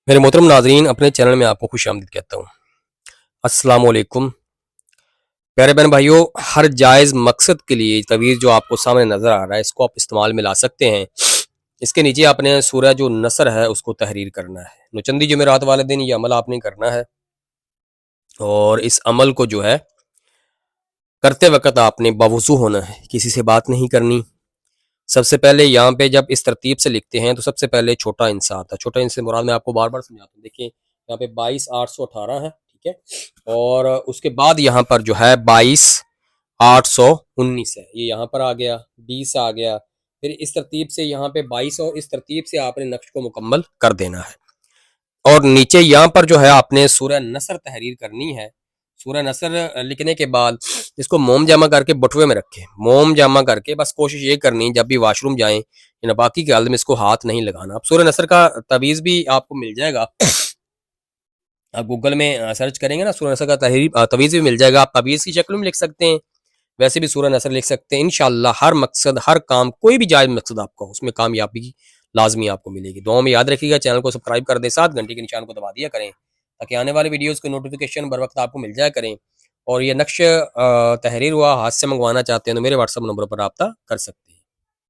میرے محترم ناظرین، اپنے چینل میں آپ کو خوش آمدید کہتا ہوں۔ السلام علیکم پیارے بہن بھائیوں، ہر جائز مقصد کے لیے تعویذ جو آپ کو سامنے نظر آ رہا ہے اس کو آپ استعمال میں لا سکتے ہیں۔ اس کے نیچے آپ نے سورہ جو نصر ہے اس کو تحریر کرنا ہے۔ نوچندی جمعرات والے دن یہ عمل آپ نے کرنا ہے، اور اس عمل کو جو ہے کرتے وقت آپ نے باوضو ہونا ہے، کسی سے بات نہیں کرنی۔ سب سے پہلے یہاں پہ جب اس ترتیب سے لکھتے ہیں تو سب سے پہلے چھوٹا انسا آتا ہے۔ چھوٹا انسا مراد میں آپ کو بار بار سمجھاتا ہوں، دیکھیں یہاں پہ 22,818 ہے، ٹھیک ہے، اور اس کے بعد یہاں پر جو ہے 22,819 ہے، یہ یہاں پر آ گیا، 20 آ گیا، پھر اس ترتیب سے یہاں پہ 22 اور اس ترتیب سے آپ نے نقش کو مکمل کر دینا ہے۔ اور نیچے یہاں پر جو ہے آپ نے سورہ نصر تحریر کرنی ہے۔ سورہ نصر لکھنے کے بعد اس کو موم جمع کر کے بٹوے میں رکھیں، موم جمع کر کے بس کوشش یہ کرنی جب بھی واش روم جائیں یا باقی کے حالت میں اس کو ہاتھ نہیں لگانا۔ اب سورہ نصر کا تعویذ بھی آپ کو مل جائے گا، آپ گوگل میں سرچ کریں گے نا سورہ نصر کا تعویذ بھی مل جائے گا۔ آپ تعویذ کی شکل میں لکھ سکتے ہیں، ویسے بھی سورہ نصر لکھ سکتے ہیں۔ انشاءاللہ ہر مقصد، ہر کام، کوئی بھی جائز مقصد آپ کا اس میں کامیابی لازمی آپ کو ملے گی۔ دعاؤں میں یاد رکھیے گا، چینل کو سبسکرائب کر دیں، ساتھ گھنٹی کے نشان کو دبا دیا کریں تاکہ آنے والی ویڈیوز کے نوٹیفیکیشن بر وقت آپ کو مل جایا کریں۔ اور یہ نقش تحریر ہوا ہاتھ سے منگوانا چاہتے ہیں تو میرے واٹس ایپ نمبر پر رابطہ کر سکتے ہیں۔